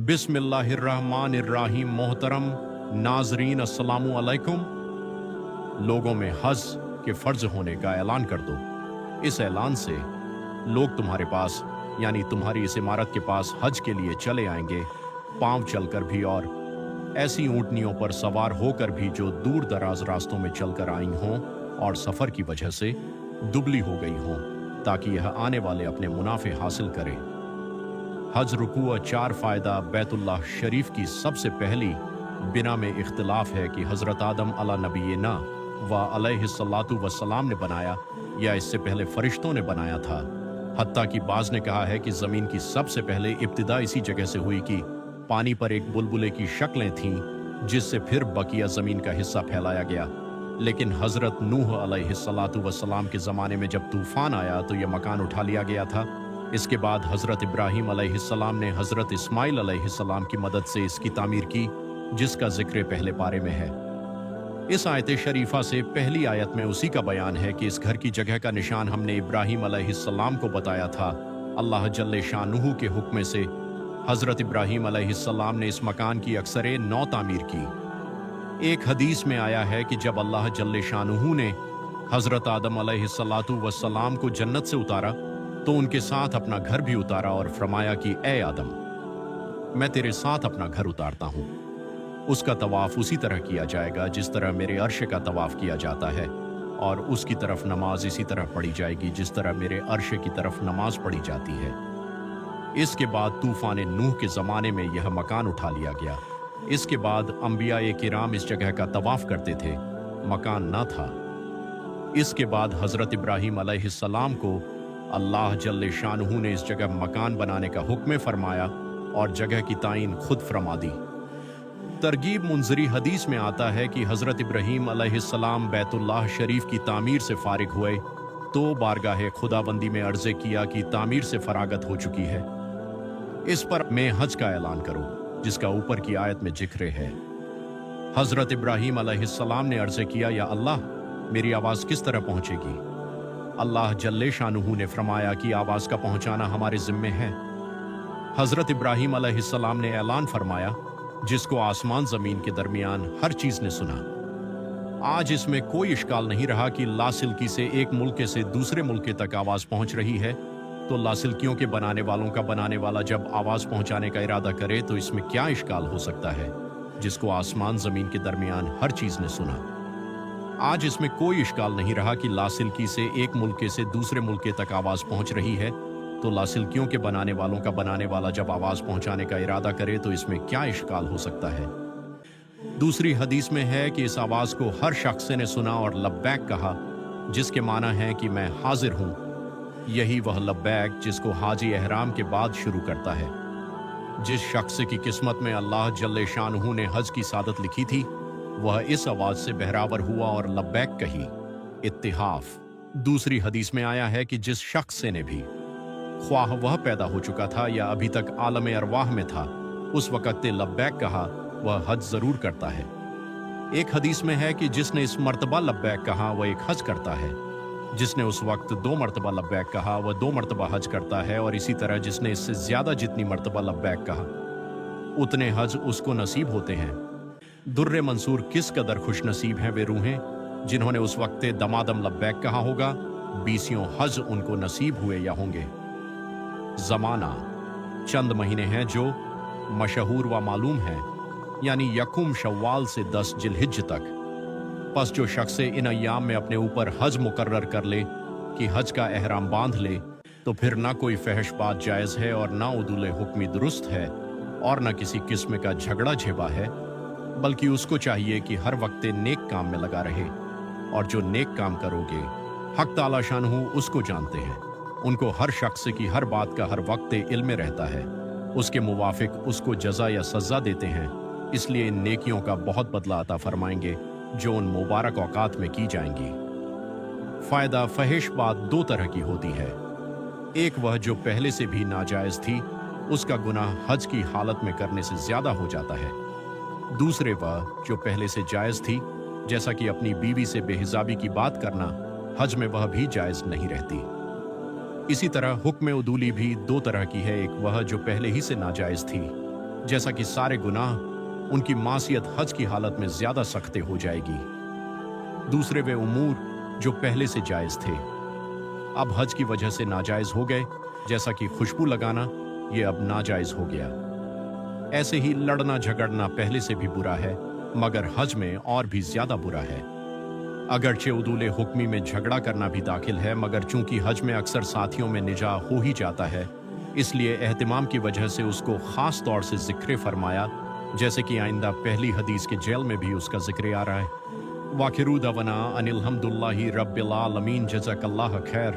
बिस्मिल्लाहिर्रहमानिर्रहीम। मोहतरम नाजरीन, अस्सलामु अलैकुम। लोगों में हज के फ़र्ज होने का ऐलान कर दो। इस ऐलान से लोग तुम्हारे पास यानी तुम्हारी इस इमारत के पास हज के लिए चले आएंगे, पांव चलकर भी और ऐसी ऊंटनियों पर सवार होकर भी जो दूर दराज रास्तों में चलकर आई हों और सफ़र की वजह से दुबली हो गई हों, ताकि यह आने वाले अपने मुनाफे हासिल करें। हज रुकू 4 फ़ायदा बैतुल्लाह शरीफ की सबसे पहली बिना में इख्तिलाफ है कि हज़रत आदम अला नबीना व अलैहिस्सलातु वस्सलाम ने बनाया या इससे पहले फरिश्तों ने बनाया था। हत्ता कि बाज़ ने कहा है कि ज़मीन की सबसे पहले इब्तिदा इसी जगह से हुई कि पानी पर एक बुलबुले की शक्लें थीं, जिससे फिर बकिया ज़मीन का हिस्सा फैलाया गया। लेकिन हज़रत नूह अलैहिस्सलातु वस्सलाम के ज़माने में जब तूफ़ान आया तो यह मकान उठा लिया गया था। इसके बाद हज़रत इब्राहीम अलैहिस्सलाम ने हज़रत इस्माइल अलैहिस्सलाम की मदद से इसकी तामीर की, जिसका ज़िक्र पहले पारे में है। इस आयत शरीफा से पहली आयत में उसी का बयान है कि इस घर की जगह का निशान हमने इब्राहीम अलैहिस्सलाम को बताया था। अल्लाह जल्ले शानुहू के हुक्म से हज़रत इब्राहीम अलैहिस्सलाम ने इस मकान की अक्सरे नौ तामीर की। एक हदीस में आया है कि जब अल्लाह जल्ले शानुहू ने हज़रत आदम अलैहिस्सलातु वस्सलाम को जन्नत से उतारा तो उनके साथ अपना घर भी उतारा और फरमाया कि ए आदम, मैं तेरे साथ अपना घर उतारता हूँ। उसका तवाफ उसी तरह किया जाएगा जिस तरह मेरे अर्श का तवाफ किया जाता है, और उसकी तरफ नमाज इसी तरह पढ़ी जाएगी जिस तरह मेरे अर्श की तरफ नमाज पढ़ी जाती है। इसके बाद तूफान नूह के ज़माने में यह मकान उठा लिया गया। इसके बाद अंबिया किराम इस जगह का तवाफ करते थे, मकान न था। इसके बाद हज़रत इब्राहीम अलैहिस्सलाम को अल्लाह जल्ले शानुहु ने इस जगह मकान बनाने का हुक्म फरमाया और जगह की तायीन खुद फरमा दी। तरगीब मुंजरी हदीस में आता है कि हज़रत इब्राहीम अलैहिस्सलाम बैतुल्लाह शरीफ की तामीर से फारिग हुए तो बारगाह खुदाबंदी में अर्ज़े किया कि तामीर से फरागत हो चुकी है, इस पर मैं हज का ऐलान करूं, जिसका ऊपर की आयत में जिक्र है। हज़रत इब्राहीम अलैहिस्सलाम ने अर्ज़े किया, या अल्लाह, मेरी आवाज़ किस तरह पहुंचेगी? अल्लाह जल्ले शानुहु ने फरमाया कि आवाज़ का पहुंचाना हमारे ज़िम्मे है। हज़रत इब्राहीम अलैहिस्सलाम ने ऐलान फरमाया, जिसको आसमान ज़मीन के दरमियान हर चीज़ ने सुना। आज इसमें कोई इश्काल नहीं रहा कि लासिल्की से एक मुल्क से दूसरे मुल्क तक आवाज़ पहुंच रही है, तो लासिल्कियों के बनाने वालों का बनाने वाला जब आवाज़ पहुंचाने का इरादा करे तो इसमें क्या इश्काल हो सकता है, जिसको आसमान ज़मीन के दरमियान हर चीज़ ने सुना। आज इसमें कोई इश्काल नहीं रहा कि लासिल्की से एक मुल्क से दूसरे मुल्क तक आवाज़ पहुंच रही है, तो लासिल्कियों के बनाने वालों का बनाने वाला जब आवाज़ पहुंचाने का इरादा करे तो इसमें क्या इश्काल हो सकता है। दूसरी हदीस में है कि इस आवाज़ को हर शख्स ने सुना और लब्बैक कहा, जिसके माना है कि मैं हाजिर हूँ। यही वह लब्बैक जिसको हाजी एहराम के बाद शुरू करता है। जिस शख्स की किस्मत में अल्लाह जल्ले शानुहु ने हज की सादत लिखी थी, वह इस आवाज़ से बहरावर हुआ और लब्बैक कही। इत्तिहाफ। दूसरी हदीस में आया है कि जिस शख्स ने भी, ख्वाह वह पैदा हो चुका था या अभी तक आलम अरवाह में था, उस वक़्त लब्बैक कहा, वह हज ज़रूर करता है। एक हदीस में है कि जिसने इस मर्तबा लब्बैक कहा वह एक हज करता है, जिसने उस वक्त 2 मरतबा लब्बैक कहा वह 2 मरतबा हज करता है, और इसी तरह जिसने इससे ज़्यादा जितनी मरतबा लब्बैक कहा उतने हज उसको नसीब होते हैं। दुर्रे मंसूर किस कदर खुश नसीब हैं वे रूहें जिन्होंने उस वक्त दमादम लब्बैक कहा होगा, 20 हज उनको नसीब हुए या होंगे। ज़माना चंद महीने हैं जो मशहूर व मालूम हैं, यानी यकुम शव्वाल से 10 जिलहिज तक। बस जो शख्स इन अय्याम में अपने ऊपर हज मुकर्रर कर ले कि हज का एहराम बांध ले, तो फिर ना कोई फहश बात जायज़ है और ना उदूल हुक्मी दुरुस्त है और ना किसी किस्म का झगड़ा झेबा है, बल्कि उसको चाहिए कि हर वक्त नेक काम में लगा रहे। और जो नेक काम करोगे हक ताला शानहू उसको जानते हैं, उनको हर शख्स की हर बात का हर वक्त इल्म रहता है, उसके मुवाफिक उसको जज़ा या सज़ा देते हैं। इसलिए इन नेकियों का बहुत बदला अता फरमाएंगे जो उन मुबारक औकात में की जाएंगी। फ़ायदा फहिश बात 2 तरह की होती है। एक वह जो पहले से भी नाजायज़ थी, उसका गुनाह हज की हालत में करने से ज़्यादा हो जाता है। दूसरे वह जो पहले से जायज़ थी, जैसा कि अपनी बीवी से बेहिजाबी की बात करना, हज में वह भी जायज़ नहीं रहती। इसी तरह हुक्म उदूली भी 2 तरह की है। एक वह जो पहले ही से नाजायज़ थी, जैसा कि सारे गुनाह उनकी मासियत हज की हालत में ज्यादा सख्ते हो जाएगी। दूसरे वे उमूर जो पहले से जायज थे अब हज की वजह से नाजायज हो गए, जैसा कि खुशबू लगाना ये अब नाजायज हो गया। ऐसे ही लड़ना झगड़ना पहले से भी बुरा है, मगर हज में और भी ज्यादा बुरा है। अगरचे उदूले हुक्मी में झगड़ा करना भी दाखिल है, मगर चूंकि हज में अक्सर साथियों में निजा हो ही जाता है, इसलिए एहतिमाम की वजह से उसको खास तौर से जिक्र फरमाया, जैसे कि आइंदा पहली हदीस के जेल में भी उसका जिक्र आ रहा है। वाखिरू दवना अनिल हम्दुलिल्लाहि रब्बिल आलमीन, जज़ाकल्लाह खैर।